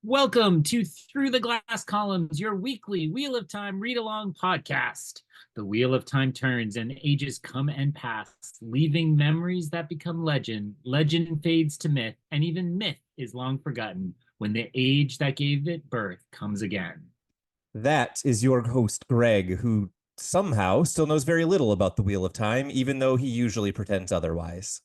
Welcome to Through the Glass Columns, your weekly Wheel of Time read along podcast. The Wheel of Time turns and ages come and pass, leaving memories that become legend. Legend fades to myth, and even myth is long forgotten when the age that gave it birth comes again. That is your host, Greg, who somehow still knows very little about the Wheel of Time, even though he usually pretends otherwise.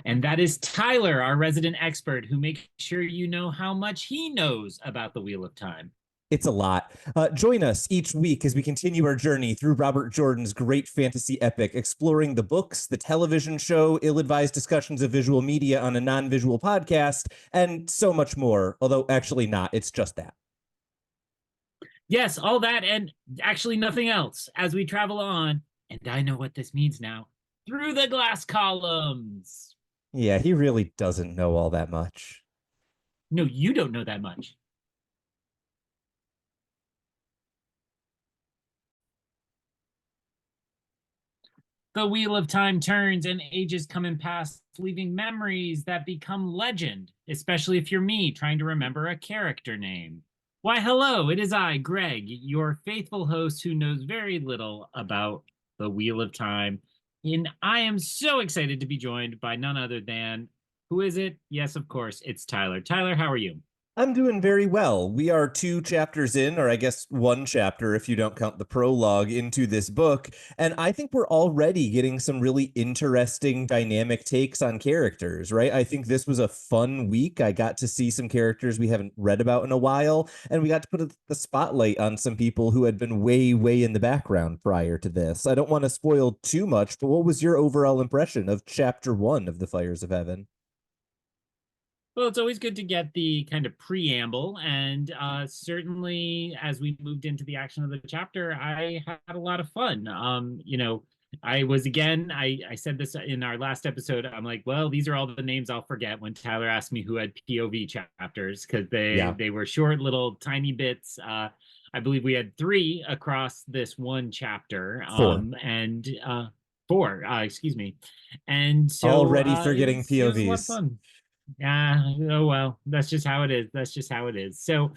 And that is Tylor, our resident expert, who makes sure you know how much he knows about the Wheel of Time. It's a lot. Join us each week as we continue our journey through Robert Jordan's great fantasy epic, exploring the books, the television show, ill advised discussions of visual media on a non visual podcast, and so much more. Although, actually, not. It's just that. Yes, all that and actually nothing else as we travel on. And I know what this means now. Through the glass columns. Yeah, he really doesn't know all that much. No, you don't know that much. The wheel of time turns and ages come and pass, leaving memories that become legend, especially if you're me trying to remember a character name. Why, hello, it is I, Greg, your faithful host who knows very little about the Wheel of Time. And I am so excited to be joined by none other than, who is it? Yes, of course, it's Tylor. Tylor, how are you? I'm doing very well. We are two chapters in, or I guess one chapter if you don't count the prologue, into this book. And I think we're already getting some really interesting dynamic takes on characters, right? I think this was a fun week. I got to see some characters we haven't read about in a while, and we got to put the spotlight on some people who had been way, way in the background prior to this. I don't want to spoil too much, but what was your overall impression of chapter one of The Fires of Heaven? Well, it's always good to get the kind of preamble, and certainly as we moved into the action of the chapter, I had a lot of fun. I was again, I said this in our last episode. I'm like, well, these are all the names I'll forget when Tylor asked me who had POV chapters because they Yeah, they were short, little, tiny bits. I believe we had three across this one chapter, four. and four, excuse me, and so Already it forgetting was it was a lot of POVs. fun. Yeah, oh well, that's just how it is. That's just how it is. So,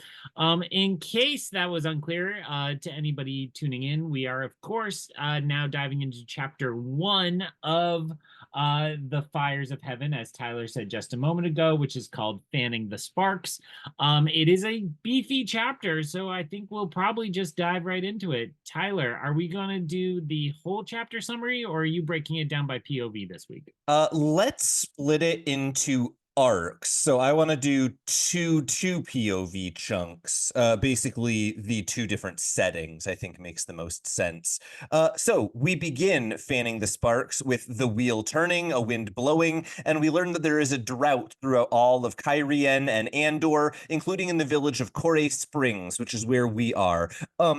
in case that was unclear to anybody tuning in, we are, of course, now diving into chapter one of The Fires of Heaven, as Tylor said just a moment ago, which is called Fanning the Sparks. It is a beefy chapter, so I think we'll probably just dive right into it. Tylor, are we going to do the whole chapter summary, or are you breaking it down by POV this week? Let's split it into arcs. So I want to do two POV chunks. Basically the two different settings, I think makes the most sense. So we begin fanning the sparks with the wheel turning, a wind blowing, and we learn that there is a drought throughout all of Kyrien and Andor, including in the village of Corey Springs, which is where we are.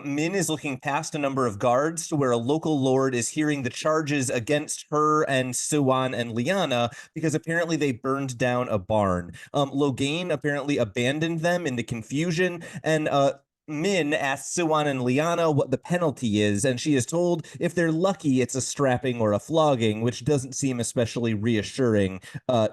Min is looking past a number of guards to where a local lord is hearing the charges against her and Siwan and Liana because apparently they burned down a barn. Logain apparently abandoned them in the confusion, and Min asks Siwan and Liana what the penalty is, and she is told if they're lucky, it's a strapping or a flogging, which doesn't seem especially reassuring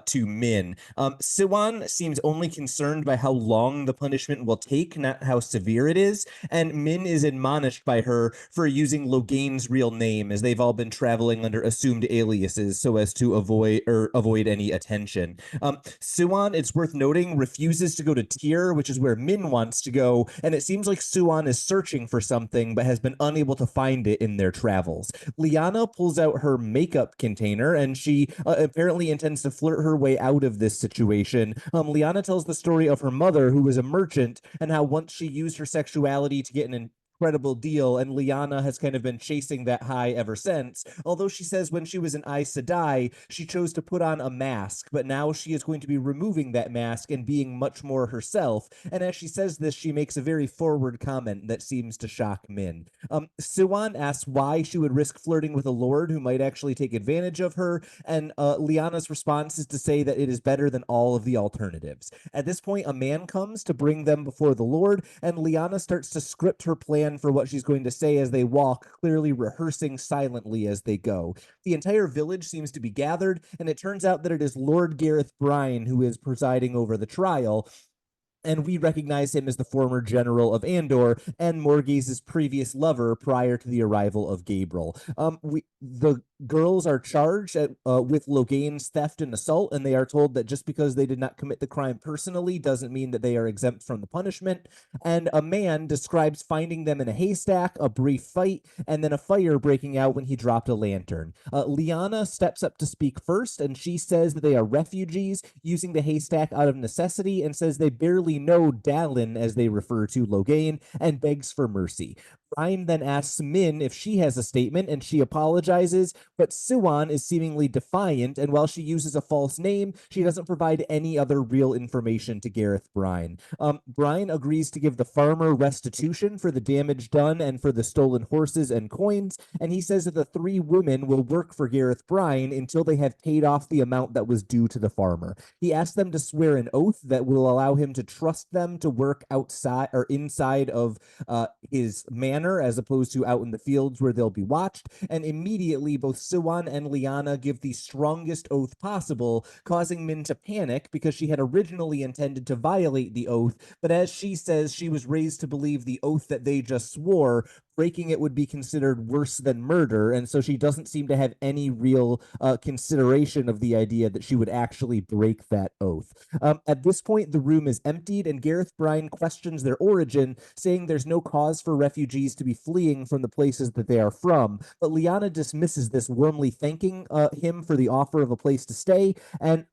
to Min. Siwan seems only concerned by how long the punishment will take, not how severe it is, and Min is admonished by her for using Logain's real name, as they've all been traveling under assumed aliases so as to avoid any attention. Siwan, it's worth noting, refuses to go to Tyr, which is where Min wants to go, and it seems like Siwan is searching for something but has been unable to find it in their travels. Liana pulls out her makeup container and she apparently intends to flirt her way out of this situation. Liana tells the story of her mother, who was a merchant, and how once she used her sexuality to get an incredible deal, and Liana has kind of been chasing that high ever since. Although she says when she was in Aes Sedai, she chose to put on a mask, but now she is going to be removing that mask and being much more herself. And as she says this, she makes a very forward comment that seems to shock Min. Siwan asks why she would risk flirting with a lord who might actually take advantage of her, and Liana's response is to say that it is better than all of the alternatives. At this point, a man comes to bring them before the lord, and Liana starts to script her plan for what she's going to say as they walk, clearly rehearsing silently as they go. The entire village seems to be gathered, and it turns out that it is Lord Gareth Bryne who is presiding over the trial. and we recognize him as the former general of Andor and Morgase's previous lover prior to the arrival of Gabriel. The girls are charged with Logain's theft and assault, and they are told that just because they did not commit the crime personally doesn't mean that they are exempt from the punishment. And a man describes finding them in a haystack, a brief fight, and then a fire breaking out when he dropped a lantern. Lyanna steps up to speak first, and she says that they are refugees using the haystack out of necessity, and says they barely know Dallin, as they refer to Logain, and begs for mercy. Bryne then asks Min if she has a statement, and she apologizes, but Siwan is seemingly defiant, and while she uses a false name, she doesn't provide any other real information to Gareth Bryne. Bryne agrees to give the farmer restitution for the damage done and for the stolen horses and coins, and he says that the three women will work for Gareth Bryne until they have paid off the amount that was due to the farmer. He asks them to swear an oath that will allow him to trust them to work outside or inside of his manor as opposed to out in the fields where they'll be watched. And immediately, both Siwan and Lyanna give the strongest oath possible, causing Min to panic because she had originally intended to violate the oath. But as she says, she was raised to believe the oath that they just swore, breaking it would be considered worse than murder, and so she doesn't seem to have any real consideration of the idea that she would actually break that oath. At this point, the room is emptied, and Gareth Bryne questions their origin, saying there's no cause for refugees to be fleeing from the places that they are from. But Lyanna dismisses this, warmly thanking him for the offer of a place to stay, and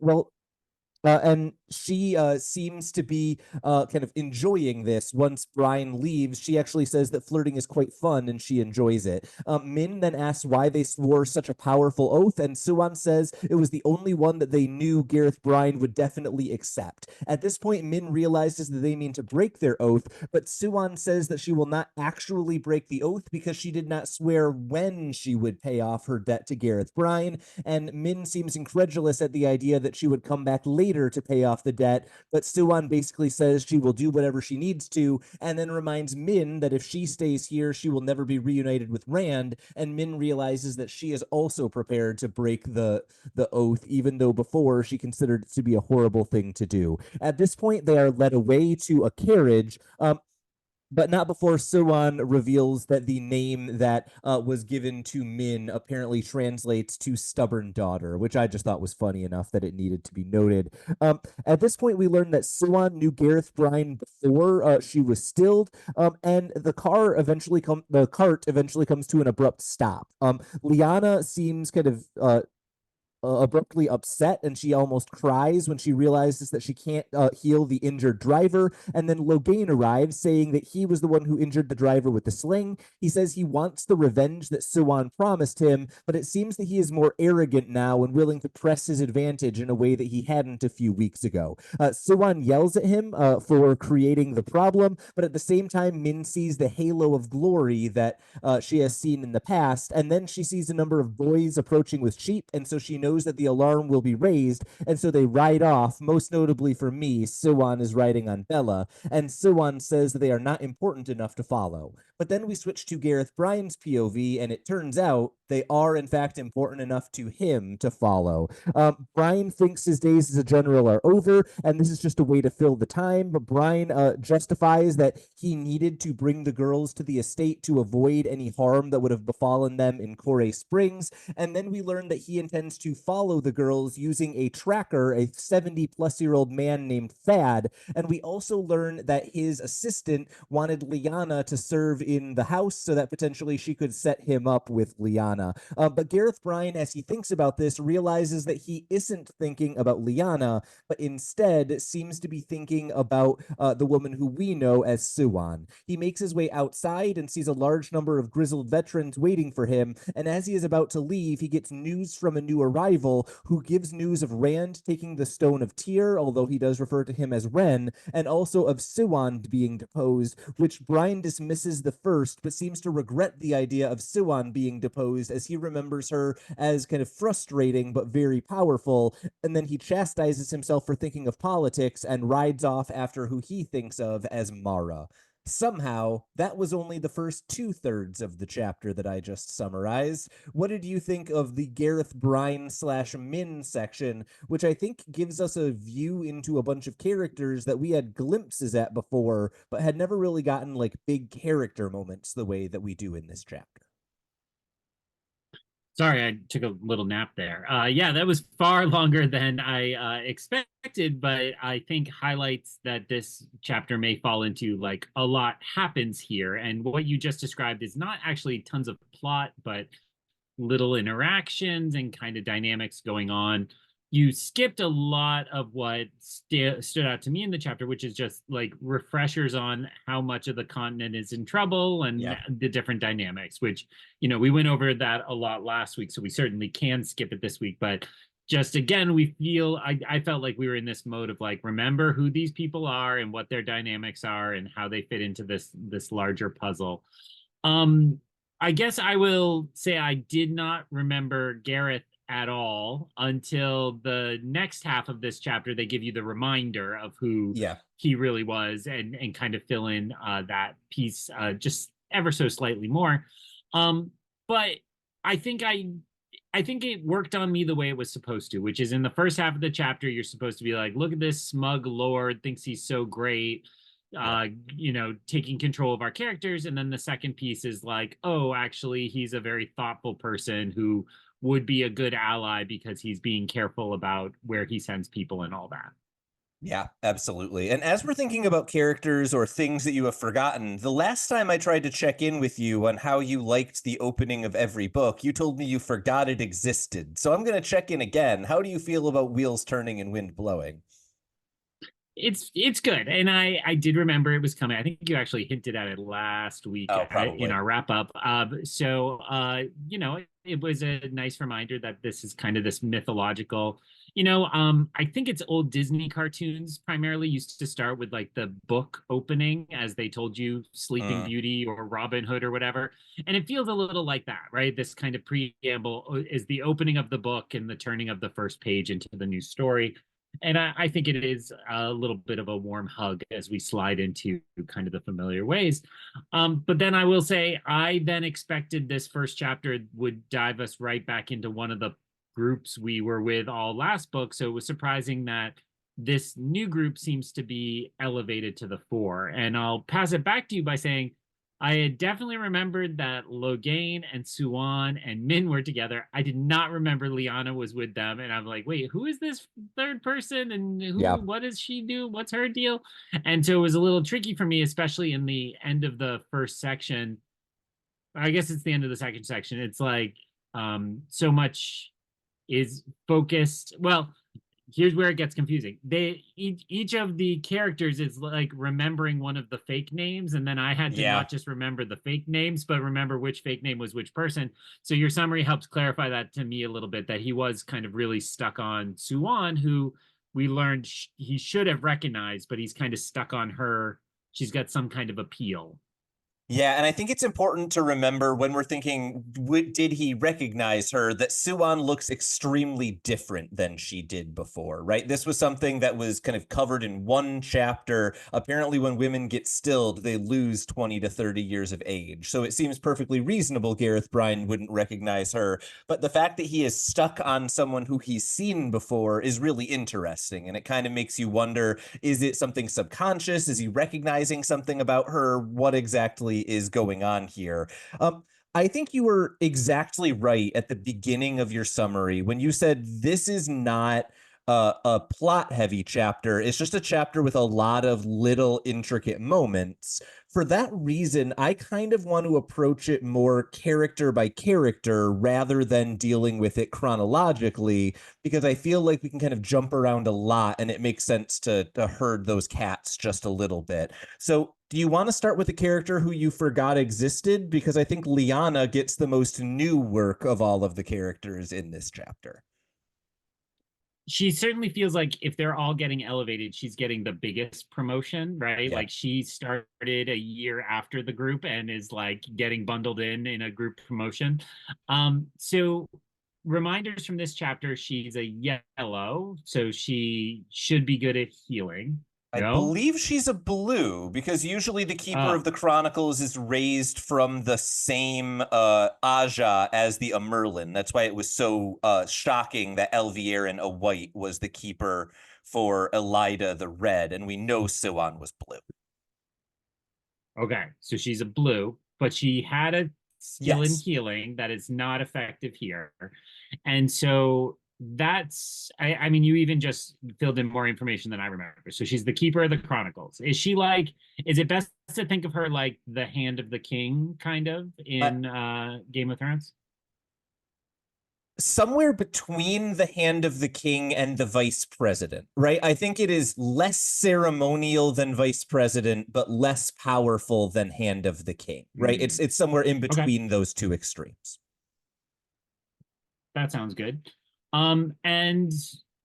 she seems to be kind of enjoying this. Once Bryne leaves, she actually says that flirting is quite fun and she enjoys it. Min then asks why they swore such a powerful oath, and Siwan says it was the only one that they knew Gareth Bryne would definitely accept. At this point, Min realizes that they mean to break their oath, but Siwan says that she will not actually break the oath because she did not swear when she would pay off her debt to Gareth Bryne, and Min seems incredulous at the idea that she would come back later to pay off the debt, but Siwan basically says she will do whatever she needs to, and then reminds Min that if she stays here, she will never be reunited with Rand, and Min realizes that she is also prepared to break the oath, even though before she considered it to be a horrible thing to do. At this point, they are led away to a carriage, but not before Siwan reveals that the name that was given to Min apparently translates to stubborn daughter, which I just thought was funny enough that it needed to be noted. At this point, we learn that Siwan knew Gareth Bryne before she was stilled, and the cart eventually comes to an abrupt stop. Lyanna seems kind of abruptly upset, and she almost cries when she realizes that she can't heal the injured driver. And then Logain arrives, saying that he was the one who injured the driver with the sling. He says he wants the revenge that Siwan promised him, but it seems that he is more arrogant now and willing to press his advantage in a way that he hadn't a few weeks ago. Siwan yells at him for creating the problem, but at the same time, Min sees the halo of glory that she has seen in the past, and then she sees a number of boys approaching with sheep, and so she knows that the alarm will be raised, and so they ride off. Most notably for me, Siwan is riding on Bella, and Siwan says that they are not important enough to follow. But then we switch to Gareth Bryne's POV, and it turns out they are in fact important enough to him to follow. Bryne thinks his days as a general are over, and this is just a way to fill the time. But Bryne justifies that he needed to bring the girls to the estate to avoid any harm that would have befallen them in Corey Springs. And then we learn that he intends to follow the girls using a tracker, a 70-plus-year-old man named Thad. And we also learn that his assistant wanted Lyanna to serve in the house so that potentially she could set him up with Lyanna. But Gareth Bryne, as he thinks about this, realizes that he isn't thinking about Lyanna, but instead seems to be thinking about the woman who we know as Siwan. He makes his way outside and sees a large number of grizzled veterans waiting for him, and as he is about to leave, he gets news from a new arrival who gives news of Rand taking the Stone of Tyr, although he does refer to him as Ren, and also of Siwan being deposed, which Bryne dismisses the first, but seems to regret the idea of Siwan being deposed as he remembers her as kind of frustrating but very powerful, and then he chastises himself for thinking of politics and rides off after who he thinks of as Mara. Somehow, that was only the first 2/3 of the chapter that I just summarized. What did you think of the Gareth Bryne / Min section, which I think gives us a view into a bunch of characters that we had glimpses at before, but had never really gotten like big character moments the way that we do in this chapter? Sorry, I took a little nap there. Yeah, that was far longer than I expected, but I think highlights that this chapter may fall into like a lot happens here. And what you just described is not actually tons of plot, but little interactions and kind of dynamics going on. You skipped a lot of what stood out to me in the chapter, which is just like refreshers on how much of the continent is in trouble and Yeah. the different dynamics, which, we went over that a lot last week. So we certainly can skip it this week. But just again, I felt like we were in this mode of like, remember who these people are and what their dynamics are and how they fit into this larger puzzle. I guess I will say I did not remember Gareth at all until the next half of this chapter. They give you the reminder of who Yeah. he really was and kind of fill in that piece just ever so slightly more. But I think I think it worked on me the way it was supposed to, which is in the first half of the chapter, you're supposed to be like, look at this smug lord, thinks he's so great, taking control of our characters. And then the second piece is like, oh, actually, he's a very thoughtful person who would be a good ally because he's being careful about where he sends people and all that. Yeah, absolutely. And as we're thinking about characters or things that you have forgotten, the last time I tried to check in with you on how you liked the opening of every book, you told me you forgot it existed. So I'm going to check in again. How do you feel about wheels turning and wind blowing? It's good, and I did remember it was coming. I think you actually hinted at it last week Oh, in probably. our wrap up. So it was a nice reminder that this is kind of this mythological. I think it's old Disney cartoons primarily used to start with like the book opening, as they told you, Sleeping Mm. Beauty or Robin Hood or whatever, and it feels a little like that, right? This kind of preamble is the opening of the book and the turning of the first page into the new story. And I think it is a little bit of a warm hug as we slide into kind of the familiar ways. But then I will say, I then expected this first chapter would dive us right back into one of the groups we were with all last book. So it was surprising that this new group seems to be elevated to the fore. And I'll pass it back to you by saying, I had definitely remembered that Logain and Suan and Min were together. I did not remember Liana was with them. And I'm like, wait, who is this third person? And Yeah. what does she do? What's her deal? And so it was a little tricky for me, especially in the end of the first section. I guess it's the end of the second section. It's like so much is focused. Well, here's where it gets confusing. Each of the characters is like remembering one of the fake names, and then I had to Yeah. not just remember the fake names, but remember which fake name was which person. So your summary helps clarify that to me a little bit, that he was kind of really stuck on Suan, who we learned he should have recognized, but he's kind of stuck on her. She's got some kind of appeal. Yeah, and I think it's important to remember when we're thinking, did he recognize her, that Suan looks extremely different than she did before, right? This was something that was kind of covered in one chapter. Apparently, when women get stilled, they lose 20 to 30 years of age. So it seems perfectly reasonable Gareth Bryne wouldn't recognize her. But the fact that he is stuck on someone who he's seen before is really interesting. And it kind of makes you wonder, is it something subconscious? Is he recognizing something about her? What exactly is going on here? I think you were exactly right at the beginning of your summary when you said this is not a plot heavy chapter. It's just a chapter with a lot of little intricate moments. For that reason, I kind of want to approach it more character by character rather than dealing with it chronologically, because I feel like we can kind of jump around a lot and it makes sense to herd those cats just a little bit. So do you want to start with a character who you forgot existed? Because I think Liana gets the most new work of all of the characters in this chapter. She certainly feels like if they're all getting elevated, she's getting the biggest promotion, right? Yeah. Like she started a year after the group and is like getting bundled in a group promotion. So reminders from this chapter, she's a yellow, so she should be good at healing. I No? believe she's a blue because usually the Keeper of the Chronicles is raised from the same Aja as the Merlin. That's why it was so shocking that Elvierin, a white, was the keeper for Elida the red, and we know Siwan was blue. Okay, so she's a blue, but she had a skill in Yes. healing that is not effective here. And so that's, I mean, you even just filled in more information than I remember. So she's the Keeper of the Chronicles. Is she like, is it best to think of her like the Hand of the King kind of in Game of Thrones? Somewhere between the Hand of the King and the Vice President, right? I think it is less ceremonial than Vice President, but less powerful than Hand of the King, right? It's somewhere in between those two extremes. That sounds good. And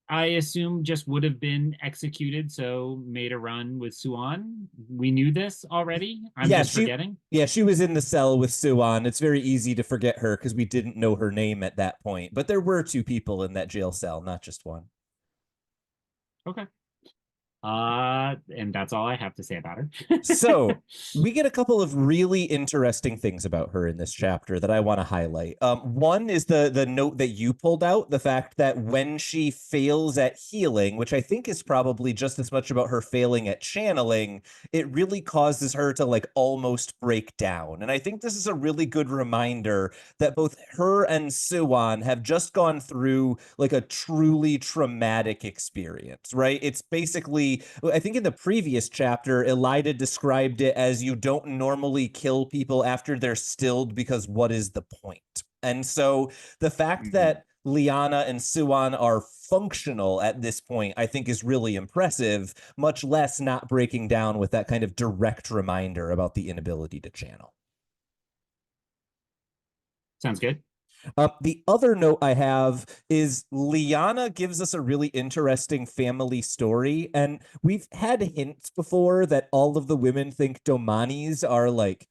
I assume just would have been executed, so made a run with Siwan. We knew this already. I'm just forgetting. Yeah, she was in the cell with Siwan. It's very easy to forget her because we didn't know her name at that point. But there were two people in that jail cell, not just one. Okay. And that's all I have to say about her. So we get a couple of really interesting things about her in this chapter that I want to highlight. One is the note that you pulled out, the fact that when she fails at healing, which I think is probably just as much about her failing at channeling, it really causes her to like almost break down. And I think this is a really good reminder that both her and Siwan have just gone through like a truly traumatic experience, right? It's basically, I think in the previous chapter, Elida described it as you don't normally kill people after they're stilled because what is the point? And so the fact that Lyanna and Siwan are functional at this point, I think is really impressive, much less not breaking down with that kind of direct reminder about the inability to channel. Sounds good. The other note I have is Lyanna gives us a really interesting family story, and we've had hints before that all of the women think Domanis are like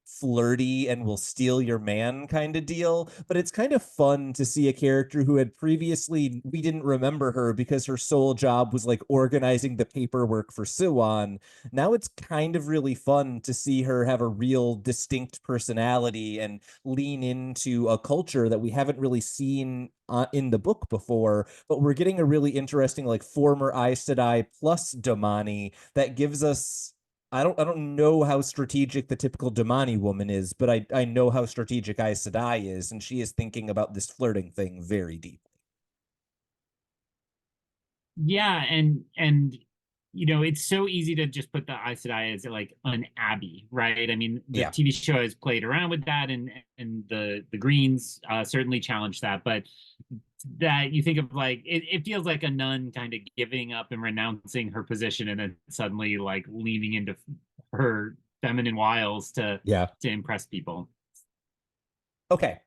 flirty and will steal your man kind of deal, but it's kind of fun to see a character who had previously, we didn't remember her because her sole job was like organizing the paperwork for Siwan. Now it's kind of really fun to see her have a real distinct personality and lean into a culture that we haven't really seen in the book before, but we're getting a really interesting like former Aes Sedai plus Domani that gives us, I don't know how strategic the typical Domani woman is, but I know how strategic Aes Sedai is, and she is thinking about this flirting thing very deeply. Yeah, and you know, it's so easy to just put the Aes Sedai as like an abbey, right? I mean, the TV show has played around with that, and the Greens certainly challenged that, but that you think of like it feels like a nun kind of giving up and renouncing her position and then suddenly like leaning into her feminine wiles to impress people. Okay.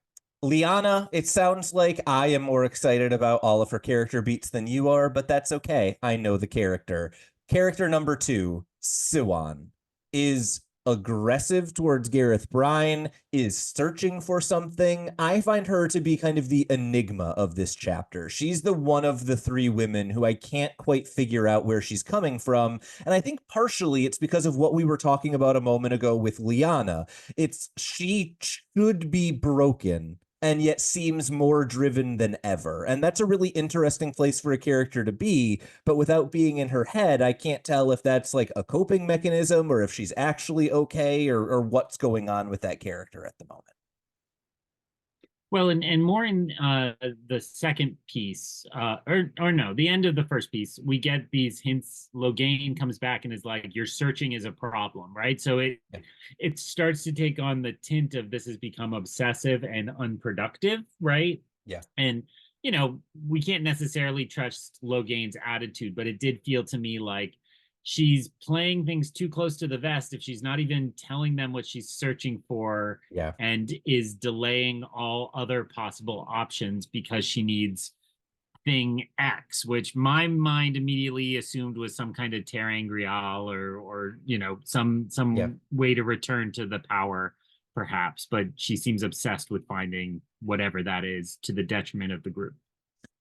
Lyanna, it sounds like I am more excited about all of her character beats than you are, but that's okay. I know the character. Character number 2, Siwan, is aggressive towards Gareth Bryne, is searching for something. I find her to be kind of the enigma of this chapter. She's the one of the 3 women who I can't quite figure out where she's coming from. And I think partially it's because of what we were talking about a moment ago with Lyanna. It's she should be broken and yet seems more driven than ever. And that's a really interesting place for a character to be, but without being in her head, I can't tell if that's like a coping mechanism or if she's actually okay or what's going on with that character at the moment. Well, and more in the second piece, or no, the end of the first piece, we get these hints. Logain comes back and is like, "Your searching is a problem," right? So it starts to take on the tint of this has become obsessive and unproductive, right? Yeah. And you know, we can't necessarily trust Logain's attitude, but it did feel to me like she's playing things too close to the vest if she's not even telling them what she's searching for and is delaying all other possible options because she needs thing X, which my mind immediately assumed was some kind of terra ingreal or you know, some way to return to the power perhaps, but she seems obsessed with finding whatever that is to the detriment of the group.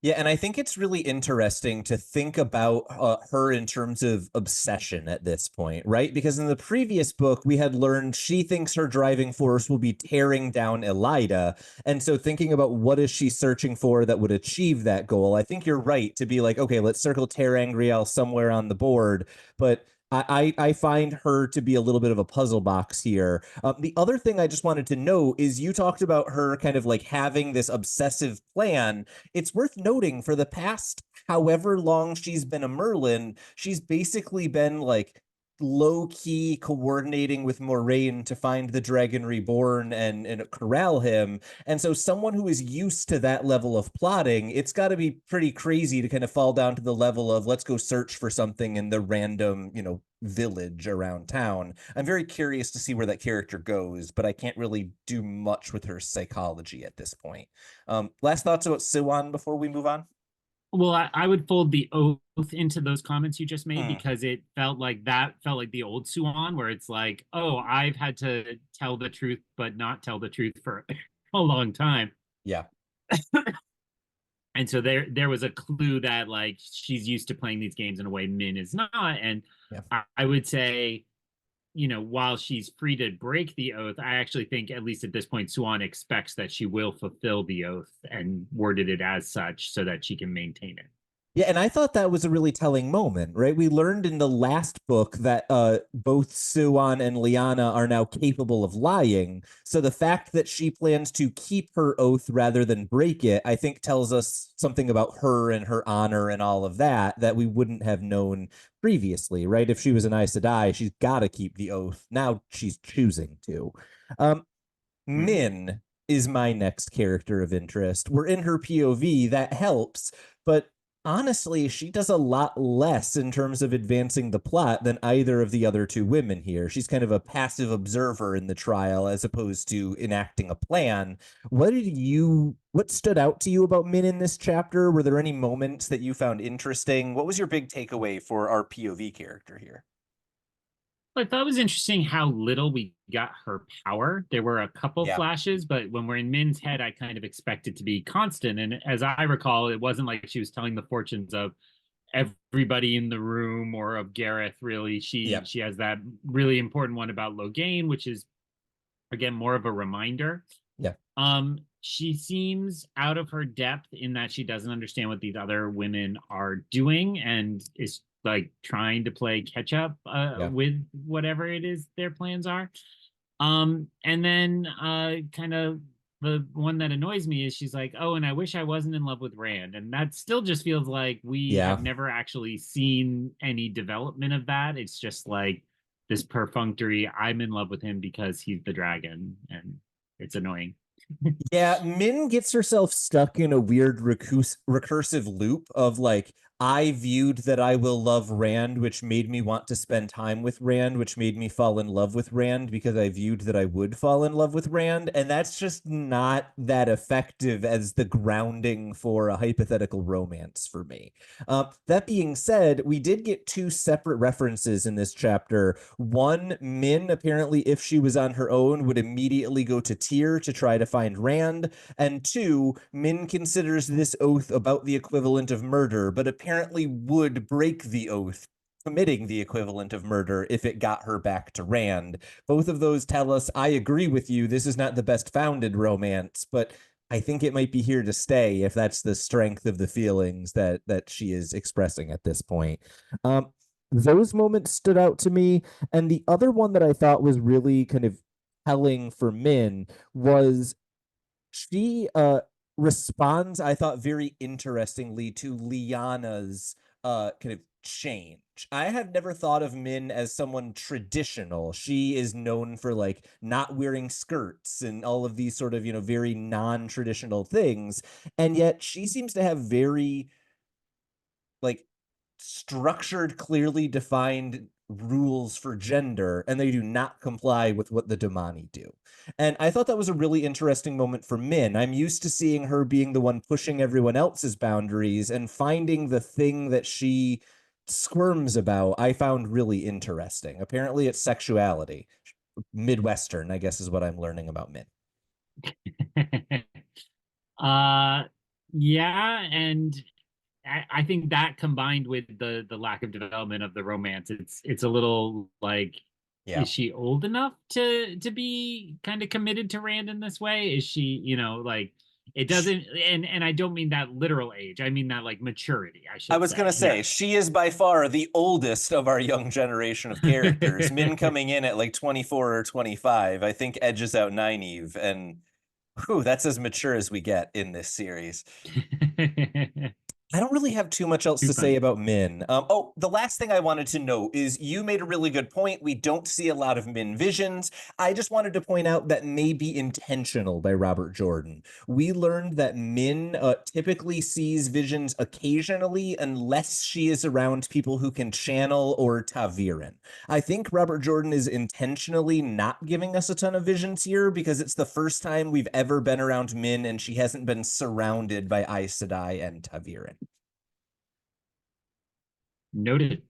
Yeah, and I think it's really interesting to think about her in terms of obsession at this point, right? Because in the previous book, we had learned she thinks her driving force will be tearing down Elida. And so thinking about what is she searching for that would achieve that goal, I think you're right to be like, okay, let's circle Terangriel somewhere on the board. But I find her to be a little bit of a puzzle box here. The other thing I just wanted to know is you talked about her kind of like having this obsessive plan. It's worth noting for the past however long she's been a Merlin, she's basically been like low key coordinating with Moraine to find the Dragon Reborn and corral him. And so, someone who is used to that level of plotting, it's got to be pretty crazy to kind of fall down to the level of let's go search for something in the random, village around town. I'm very curious to see where that character goes, but I can't really do much with her psychology at this point. Last thoughts about Siwan before we move on? Well, I would fold the oath into those comments you just made Hmm. because it felt like the old Suan, where it's like, oh, I've had to tell the truth, but not tell the truth for a long time. Yeah. And so there was a clue that like she's used to playing these games in a way Min is not. And Yeah. I would say, while she's free to break the oath, I actually think, at least at this point, Suan expects that she will fulfill the oath and worded it as such so that she can maintain it. Yeah, and I thought that was a really telling moment, right? We learned in the last book that both Suan and Liana are now capable of lying. So the fact that she plans to keep her oath rather than break it, I think tells us something about her and her honor and all of that that we wouldn't have known previously, right? If she was an Aes Sedai, she's got to keep the oath. Now she's choosing to. Min is my next character of interest. We're in her POV, that helps, but honestly, she does a lot less in terms of advancing the plot than either of the other two women here. She's kind of a passive observer in the trial as opposed to enacting a plan. What stood out to you about Min in this chapter? Were there any moments that you found interesting? What was your big takeaway for our POV character here? I thought it was interesting how little we got her power. There were a couple Yeah. flashes, but when we're in Min's head, I kind of expect it to be constant. And as I recall, it wasn't like she was telling the fortunes of everybody in the room or of Gareth. Really, she has that really important one about Logain, which is again more of a reminder. Yeah. She seems out of her depth in that she doesn't understand what these other women are doing and is like trying to play catch up with whatever it is their plans are. And then kind of the one that annoys me is she's like, oh, and I wish I wasn't in love with Rand. And that still just feels like we have never actually seen any development of that. It's just like this perfunctory, I'm in love with him because he's the dragon, and it's annoying. Yeah, Min gets herself stuck in a weird recursive loop of like, I viewed that I will love Rand, which made me want to spend time with Rand, which made me fall in love with Rand because I viewed that I would fall in love with Rand. And that's just not that effective as the grounding for a hypothetical romance for me. That being said, we did get two separate references in this chapter. One, Min, apparently, if she was on her own, would immediately go to Tyr to try to find Rand. And two, Min considers this oath about the equivalent of murder, but apparently would break the oath, committing the equivalent of murder if it got her back to Rand. Both of those tell us, I agree with you, this is not the best founded romance, but I think it might be here to stay if that's the strength of the feelings that she is expressing at this point. Those moments stood out to me. And the other one that I thought was really kind of telling for Min was she responds, I thought, very interestingly to Liana's kind of change. I have never thought of Min as someone traditional. She is known for like not wearing skirts and all of these sort of, very non-traditional things. And yet she seems to have very like structured, clearly defined rules for gender, and they do not comply with what the Damani do. And I thought that was a really interesting moment for Min. I'm used to seeing her being the one pushing everyone else's boundaries, and finding the thing that she squirms about, I found really interesting. Apparently, it's sexuality. Midwestern, I guess, is what I'm learning about Min. uh Yeah, and I think that combined with the lack of development of the romance, it's a little like, Yeah. is she old enough to be kind of committed to Rand in this way? Is she, like, it doesn't, and I don't mean that literal age. I mean that like maturity, I I should was say. going to say, she is by far the oldest of our young generation of characters. Min coming in at like 24 or 25, I think edges out Nynaeve, and whew, that's as mature as we get in this series. I don't really have too much else Too to say funny. about Min. Oh, the last thing I wanted to note is you made a really good point. We don't see a lot of Min visions. I just wanted to point out that may be intentional by Robert Jordan. We learned that Min typically sees visions occasionally unless she is around people who can channel or ta'virin. I think Robert Jordan is intentionally not giving us a ton of visions here because it's the first time we've ever been around Min and she hasn't been surrounded by Aes Sedai and ta'virin. Noted.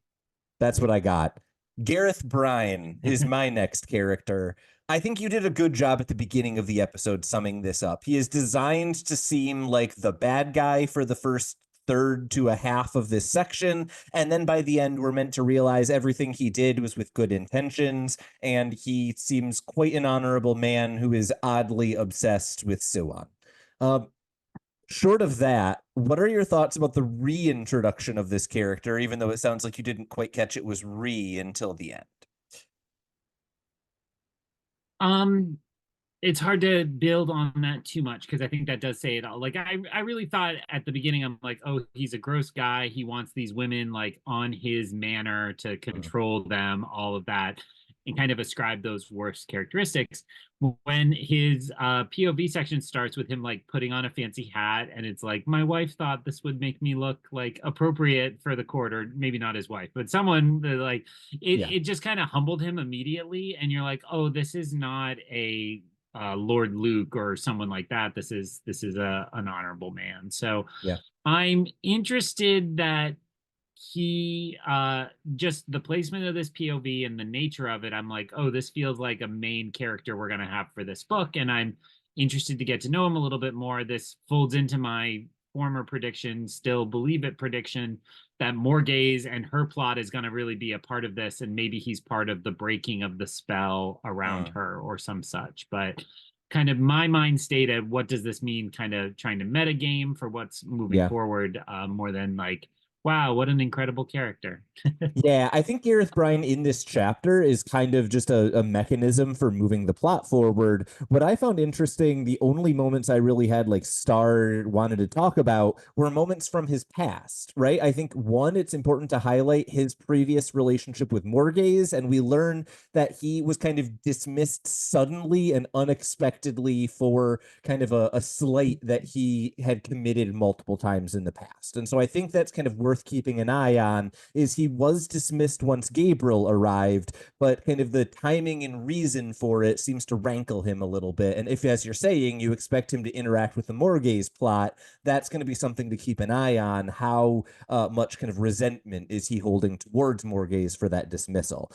That's what I got. Gareth Bryne is my next character. I think you did a good job at the beginning of the episode summing this up. He is designed to seem like the bad guy for the first third to a half of this section, and then by the end we're meant to realize everything he did was with good intentions, and he seems quite an honorable man who is oddly obsessed with Siwan. Short of that, what are your thoughts about the reintroduction of this character, even though it sounds like you didn't quite catch it was until the end? Um, it's hard to build on that too much because I think that does say it all. Like I really thought at the beginning, I'm like, oh, he's a gross guy. He wants these women like on his manor to control them, all of that, and kind of ascribe those worst characteristics. When his POV section starts with him like putting on a fancy hat, and it's like, my wife thought this would make me look like appropriate for the court, or maybe not his wife, but someone that, like, it just kind of humbled him immediately, and you're like, oh, this is not a Lord Luke or someone like that. This is an honorable man. So Yeah. I'm interested that he just the placement of this POV and the nature of it, I'm like, oh, this feels like a main character we're gonna have for this book, and I'm interested to get to know him a little bit more. This folds into my former prediction, still believe it prediction, that Morgase and her plot is going to really be a part of this, and maybe he's part of the breaking of the spell around her or some such. But kind of my mind state of what does this mean, kind of trying to metagame for what's moving forward, more than like, wow, what an incredible character. Yeah, I think Gareth Bryne in this chapter is kind of just a mechanism for moving the plot forward. What I found interesting, the only moments I really had like Star wanted to talk about were moments from his past, right? I think one, it's important to highlight his previous relationship with Morgase, and we learn that he was kind of dismissed suddenly and unexpectedly for kind of a slight that he had committed multiple times in the past. And so I think that's kind of worth keeping an eye on, is he was dismissed once Gabriel arrived, but kind of the timing and reason for it seems to rankle him a little bit. And if, as you're saying, you expect him to interact with the Morgase plot, that's going to be something to keep an eye on. How much kind of resentment is he holding towards Morgase for that dismissal?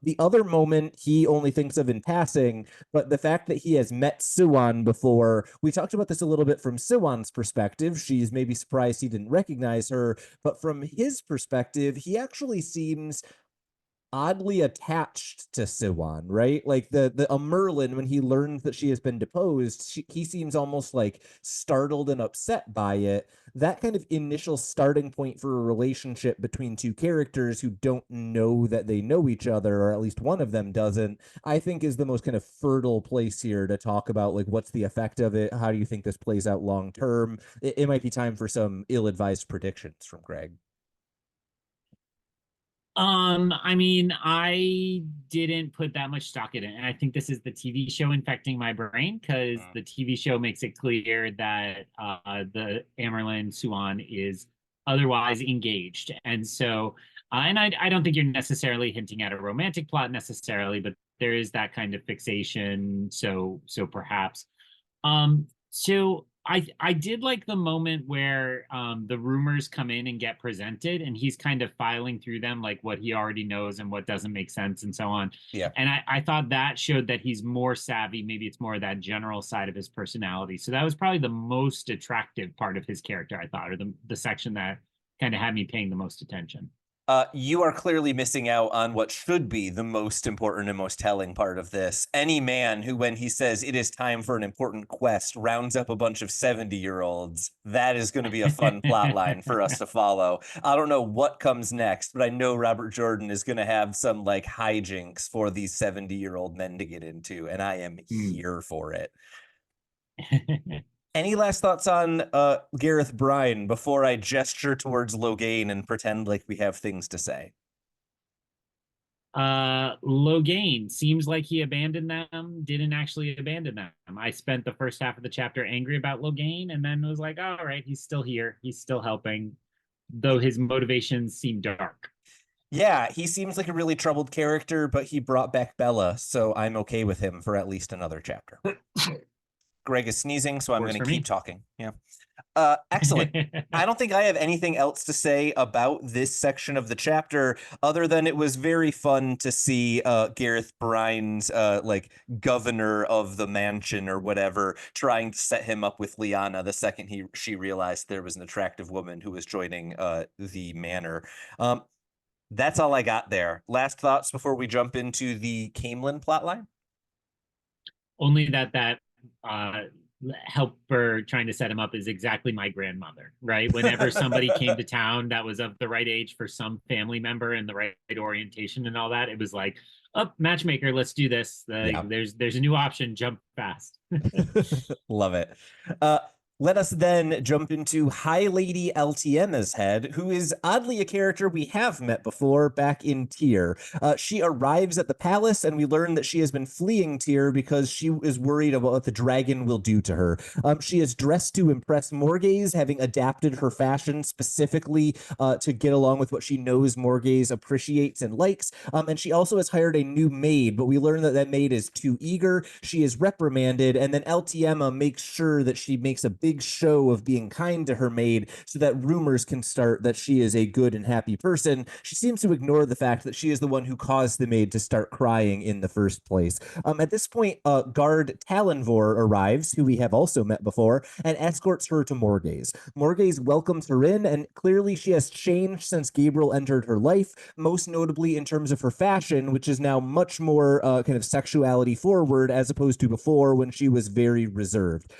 The other moment he only thinks of in passing, but the fact that he has met Siwan before, we talked about this a little bit from Siwan's perspective. She's maybe surprised he didn't recognize her, but from his perspective, he actually seems oddly attached to Siwan, right? Like the Merlin, when he learns that she has been deposed, he seems almost like startled and upset by it. That kind of initial starting point for a relationship between two characters who don't know that they know each other, or at least one of them doesn't, I think is the most kind of fertile place here to talk about like what's the effect of it. How do you think this plays out long term? It might be time for some ill-advised predictions from Greg. I mean, I didn't put that much stock in it, and I think this is the TV show infecting my brain, because the TV show makes it clear that the Amerlin Suan is otherwise engaged, and so, and I don't think you're necessarily hinting at a romantic plot necessarily, but there is that kind of fixation. So perhaps, so I did like the moment where the rumors come in and get presented, and he's kind of filing through them, like what he already knows and what doesn't make sense and so on. Yeah. And I thought that showed that he's more savvy. Maybe it's more of that general side of his personality. So that was probably the most attractive part of his character, I thought, or the section that kind of had me paying the most attention. You are clearly missing out on what should be the most important and most telling part of this. Any man who, when he says it is time for an important quest, rounds up a bunch of 70-year-olds, that is going to be a fun plot line for us to follow. I don't know what comes next, but I know Robert Jordan is going to have some like hijinks for these 70-year-old men to get into, and I am here for it. Any last thoughts on Gareth Bryne before I gesture towards Logain and pretend like we have things to say? Logain seems like he abandoned them, didn't actually abandon them. I spent the first half of the chapter angry about Logain, and then was like, all right, he's still here. He's still helping, though his motivations seem dark. Yeah, he seems like a really troubled character, but he brought back Bella, so I'm okay with him for at least another chapter. Greg is sneezing, so I'm going to keep talking. Yeah. Excellent. I don't think I have anything else to say about this section of the chapter other than it was very fun to see Gareth Bryne's like governor of the mansion or whatever trying to set him up with Lyanna the second she realized there was an attractive woman who was joining the manor. That's all I got there. Last thoughts before we jump into the Camelin plotline? Only that helper trying to set him up is exactly my grandmother, right? Whenever somebody came to town that was of the right age for some family member and the right orientation and all that, it was like, oh, matchmaker, let's do this. Yeah. There's a new option, jump fast. Love it. Let us then jump into High Lady LTM's head, who is oddly a character we have met before back in Tyr. She arrives at the palace, and we learn that she has been fleeing Tyr because she is worried about what the dragon will do to her. She is dressed to impress Morgase, having adapted her fashion specifically to get along with what she knows Morgase appreciates and likes. And she also has hired a new maid, but we learn that that maid is too eager. She is reprimanded, and then LTM makes sure that she makes a big show of being kind to her maid so that rumors can start that she is a good and happy person. She seems to ignore the fact that she is the one who caused the maid to start crying in the first place. At this point, guard Talonvor arrives, who we have also met before, and escorts her to Morgase. Morgase welcomes her in, and clearly she has changed since Gabriel entered her life, most notably in terms of her fashion, which is now much more kind of sexuality forward as opposed to before when she was very reserved.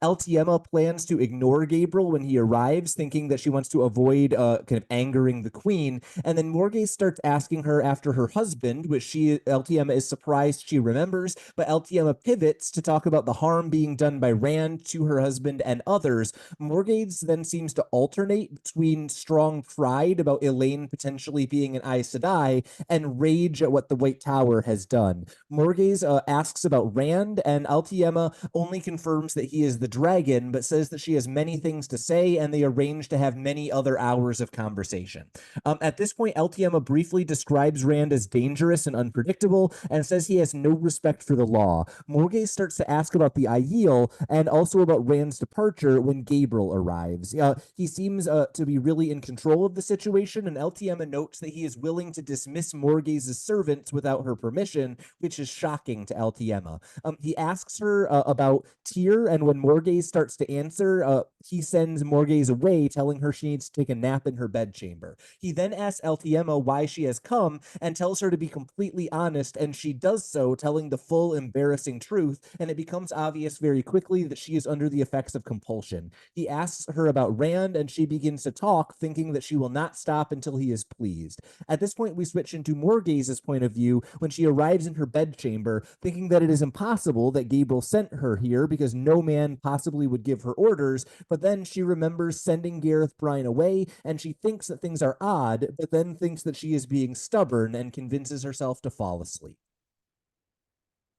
LTM plans to ignore Gabriel when he arrives, thinking that she wants to avoid kind of angering the queen. And then Morgase starts asking her after her husband, which LTM is surprised she remembers, but LTM pivots to talk about the harm being done by Rand to her husband and others. Morgase then seems to alternate between strong pride about Elaine potentially being an Aes Sedai and rage at what the White Tower has done. Morgase asks about Rand, and LTM only confirms that he is the dragon, but says that she has many things to say, and they arrange to have many other hours of conversation. At this point, LTM briefly describes Rand as dangerous and unpredictable, and says he has no respect for the law. Morgase starts to ask about the Aiel, and also about Rand's departure when Gabriel arrives. He seems to be really in control of the situation, and LTM notes that he is willing to dismiss Morgase's servants without her permission, which is shocking to LTM. He asks her about Tyr, and when Morgase starts to answer, he sends Morgase away, telling her she needs to take a nap in her bedchamber. He then asks LTM why she has come and tells her to be completely honest, and she does so, telling the full embarrassing truth, and it becomes obvious very quickly that she is under the effects of compulsion. He asks her about Rand, and she begins to talk, thinking that she will not stop until he is pleased. At this point, we switch into Morgase's point of view when she arrives in her bedchamber, thinking that it is impossible that Gabriel sent her here because no man possibly would give her orders, but then she remembers sending Gareth Bryne away, and she thinks that things are odd, but then thinks that she is being stubborn and convinces herself to fall asleep.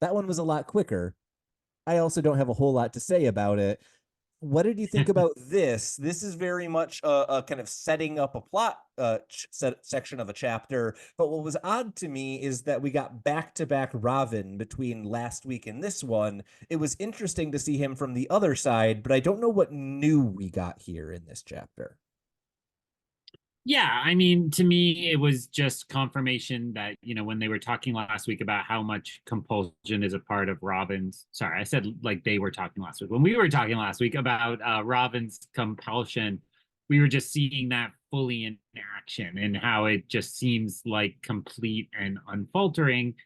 That one was a lot quicker. I also don't have a whole lot to say about it. what did you think about this? This is very much a kind of setting up a plot section of a chapter. But what was odd to me is that we got back-to-back Ravin between last week and this one. It was interesting to see him from the other side, but I don't know what new we got here in this chapter. Yeah, I mean, to me, it was just confirmation that, when they were talking last week about how much compulsion is a part of Robin's. Sorry, I said like they were talking last week. When we were talking last week about Robin's compulsion, we were just seeing that fully in action and how it just seems like complete and unfaltering.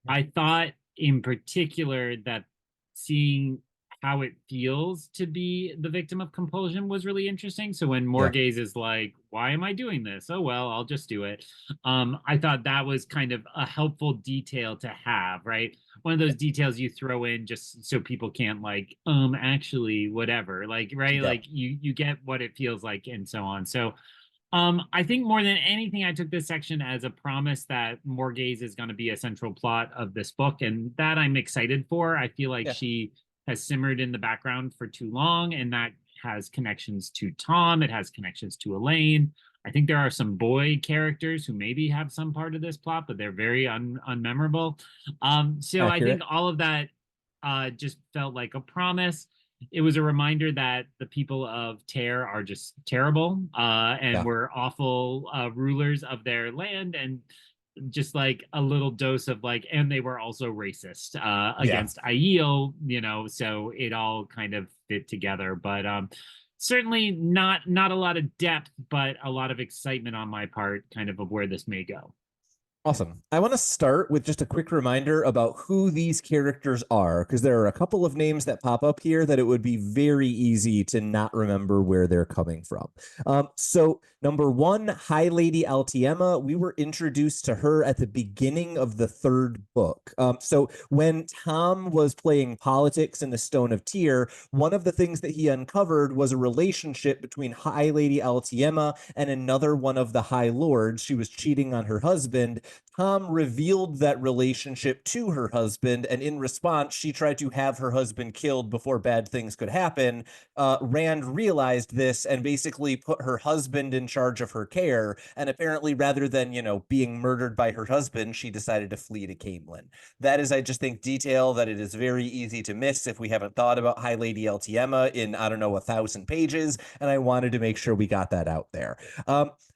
I thought in particular that seeing how it feels to be the victim of compulsion was really interesting. So when Morgase is like, why am I doing this? Oh, well, I'll just do it. I thought that was kind of a helpful detail to have, right? One of those details you throw in just so people can't like, actually, whatever. Like, right? Yeah. Like you get what it feels like and so on. So I think more than anything, I took this section as a promise that Morgase is going to be a central plot of this book, and that I'm excited for. I feel like she has simmered in the background for too long, and that has connections to Tom. It has connections to Elaine. I think there are some boy characters who maybe have some part of this plot, but they're very unmemorable. So I think all of that just felt like a promise. It was a reminder that the people of Tear are just terrible and were awful rulers of their land, and just like a little dose of like, and they were also racist against Aiel, so it all kind of fit together. But certainly not a lot of depth, but a lot of excitement on my part, kind of where this may go. Awesome. I want to start with just a quick reminder about who these characters are, because there are a couple of names that pop up here that it would be very easy to not remember where they're coming from. So number one, High Lady Altiema, we were introduced to her at the beginning of the third book. So when Tom was playing politics in the Stone of Tyr, one of the things that he uncovered was a relationship between High Lady Altiema and another one of the High Lords. She was cheating on her husband. Tom revealed that relationship to her husband, and in response, she tried to have her husband killed before bad things could happen. Rand realized this and basically put her husband in charge of her care, and apparently rather than, being murdered by her husband, she decided to flee to Camelin. That is, I just think, detail that it is very easy to miss if we haven't thought about High Lady Altiema in, 1,000 pages, and I wanted to make sure we got that out there.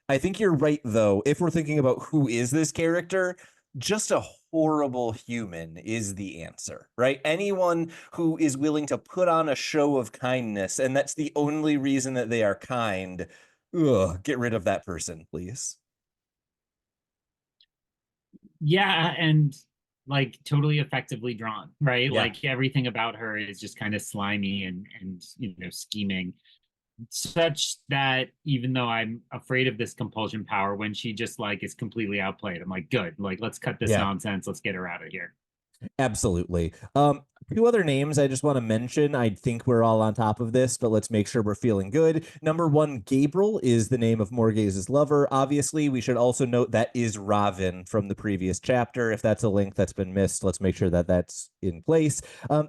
I think you're right, though. If we're thinking about who is this character, just a horrible human is the answer, right? Anyone who is willing to put on a show of kindness, and that's the only reason that they are kind, get rid of that person, please. Yeah, and like totally effectively drawn, right? Yeah. Like everything about her is just kind of slimy and scheming, such that even though I'm afraid of this compulsion power, when she just like is completely outplayed, I'm like, good, like let's cut this nonsense, let's get her out of here. Absolutely. Two other names I just want to mention. I think we're all on top of this, but let's make sure we're feeling good. Number one, Gabriel is the name of Morgase's lover. Obviously, we should also note that is Ravin from the previous chapter. If that's a link that's been missed, let's make sure that that's in place.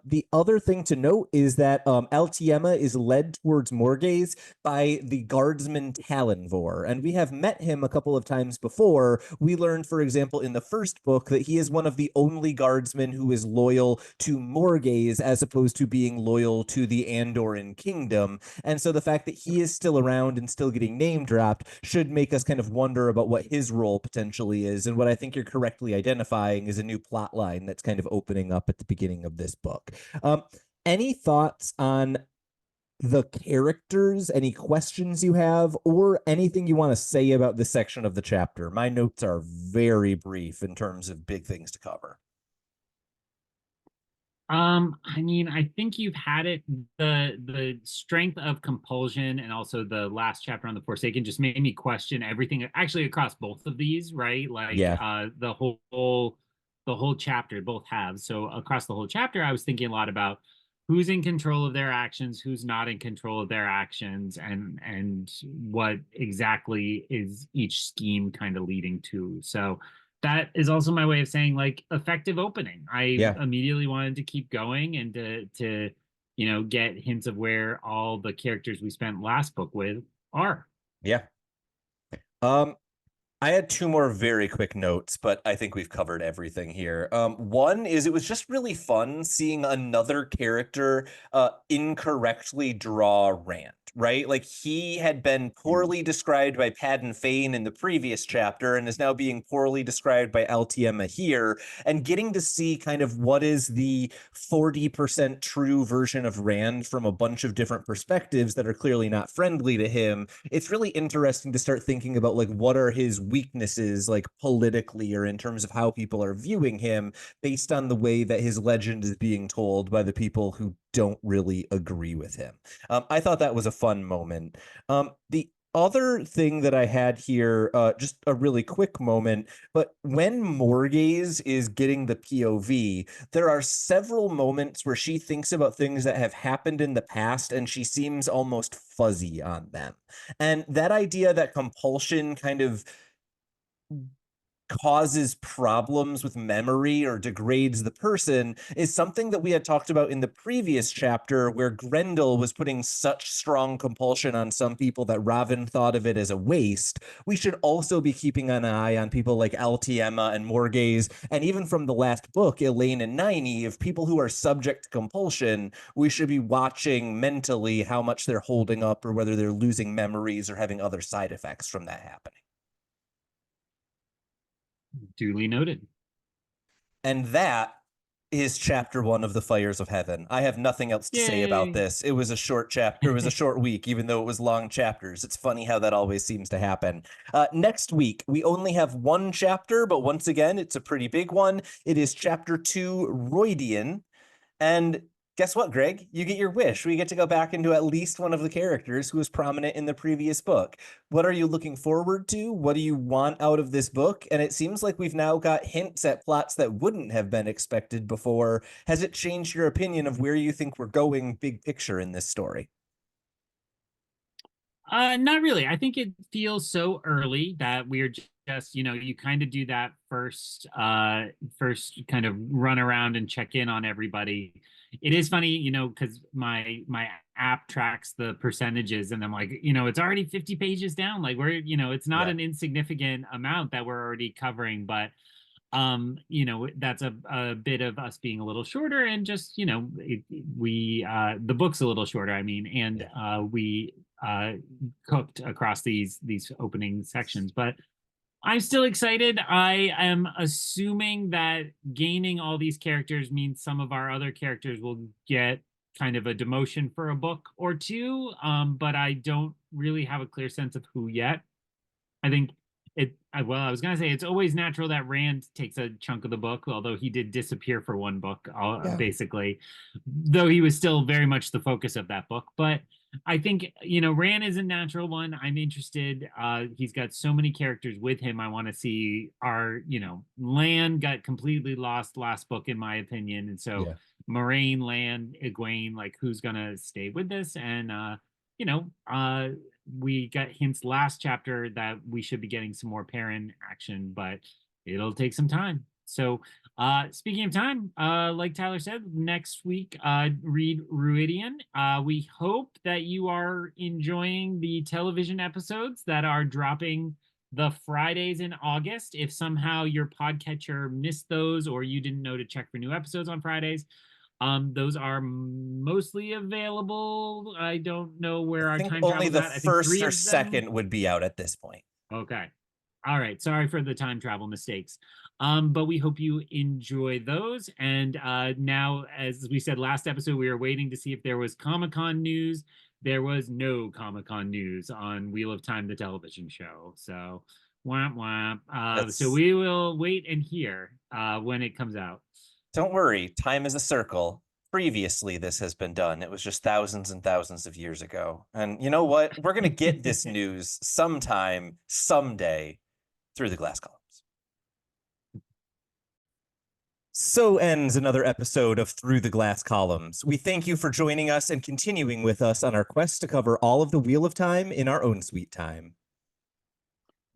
The other thing to note is that Altiema is led towards Morgase by the guardsman Talonvor, and we have met him a couple of times before. We learned, for example, in the first book that he is one of the only guardsmen who is loyal to Morgase as opposed to being loyal to the Andoran kingdom. And so the fact that he is still around and still getting name dropped should make us kind of wonder about what his role potentially is. And what I think you're correctly identifying is a new plot line that's kind of opening up at the beginning of this book. Any thoughts on the characters, any questions you have, or anything you want to say about this section of the chapter? My notes are very brief in terms of big things to cover. I mean, I think you've had it. The strength of compulsion and also the last chapter on the Forsaken just made me question everything actually across both of these, right? Like the whole chapter, both halves. So across the whole chapter, I was thinking a lot about who's in control of their actions, who's not in control of their actions, and what exactly is each scheme kind of leading to. So that is also my way of saying like effective opening. I immediately wanted to keep going and to get hints of where all the characters we spent last book with are. Yeah. I had two more very quick notes, but I think we've covered everything here. One is it was just really fun seeing another character incorrectly draw Rand, right? Like he had been poorly described by Padden Fane in the previous chapter and is now being poorly described by Altiema here, and getting to see kind of what is the 40% true version of Rand from a bunch of different perspectives that are clearly not friendly to him. It's really interesting to start thinking about like what are his weaknesses like politically or in terms of how people are viewing him based on the way that his legend is being told by the people who don't really agree with him. I thought that was a fun moment. The other thing that I had here, just a really quick moment, but when Morgase is getting the POV, there are several moments where she thinks about things that have happened in the past and she seems almost fuzzy on them. And that idea that compulsion kind of causes problems with memory or degrades the person is something that we had talked about in the previous chapter, where Grendel was putting such strong compulsion on some people that Ravin thought of it as a waste. We should also be keeping an eye on people like Altiema and Morgase, and even from the last book, Elaine and Nynaeve, people who are subject to compulsion. We should be watching mentally how much they're holding up or whether they're losing memories or having other side effects from that happening. Duly noted. And that is chapter 1 of the Fires of Heaven. I have nothing else to say about this. It was a short chapter. It was a short week, even though it was long chapters. It's funny how that always seems to happen. Next week, we only have one chapter, but once again, it's a pretty big one. It is chapter 2, Roydian. And guess what, Greg? You get your wish. We get to go back into at least one of the characters who was prominent in the previous book. What are you looking forward to? What do you want out of this book? And it seems like we've now got hints at plots that wouldn't have been expected before. Has it changed your opinion of where you think we're going big picture in this story? Not really. I think it feels so early that we're just, you kind of do that first kind of run around and check in on everybody. It is funny, because my app tracks the percentages, and I'm like, it's already 50 pages down. Like it's not an insignificant amount that we're already covering, but that's a bit of us being a little shorter, and just the book's a little shorter, I mean, and we cooked across these opening sections, but I'm still excited. I am assuming that gaining all these characters means some of our other characters will get kind of a demotion for a book or two, but I don't really have a clear sense of who yet. I think I was going to say it's always natural that Rand takes a chunk of the book, although he did disappear for one book, basically, though he was still very much the focus of that book. But I think, Rand is a natural one. I'm interested. He's got so many characters with him. I want to see Lan got completely lost last book, in my opinion. And so Moraine, Lan, Egwene, like who's going to stay with this? And, we got hints last chapter that we should be getting some more Perrin action, but it'll take some time. So speaking of time, like Tyler said, next week, read Ruidian. We hope that you are enjoying the television episodes that are dropping the Fridays in August. If somehow your podcatcher missed those or you didn't know to check for new episodes on Fridays, those are mostly available. I don't know where our time only the at. first or second would be out at this point. Okay. All right. Sorry for the time travel mistakes. But we hope you enjoy those. And now, as we said last episode, we were waiting to see if there was Comic-Con news. There was no Comic-Con news on Wheel of Time, the television show. So, womp womp. So we will wait and hear when it comes out. Don't worry, time is a circle. Previously, this has been done. It was just thousands and thousands of years ago. And you know what? We're going to get this news sometime, someday, through the glass columns. So ends another episode of Through the Glass Columns. We thank you for joining us and continuing with us on our quest to cover all of the Wheel of Time in our own sweet time.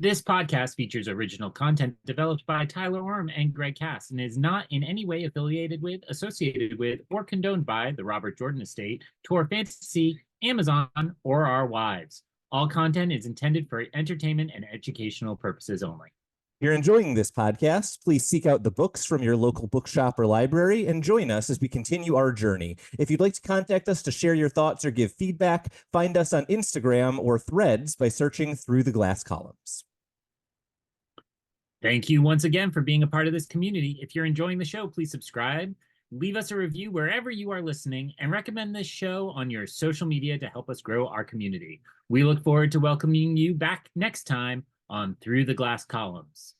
This podcast features original content developed by Tylor Orm and Greg Cass and is not in any way affiliated with, associated with, or condoned by the Robert Jordan Estate, Tor Fantasy, Amazon, or our wives. All content is intended for entertainment and educational purposes only. If you're enjoying this podcast, please seek out the books from your local bookshop or library and join us as we continue our journey. If you'd like to contact us to share your thoughts or give feedback, find us on Instagram or Threads by searching Through the Glass Columns. Thank you once again for being a part of this community. If you're enjoying the show, please subscribe, leave us a review wherever you are listening, and recommend this show on your social media to help us grow our community. We look forward to welcoming you back next time on Through the Glass Columns.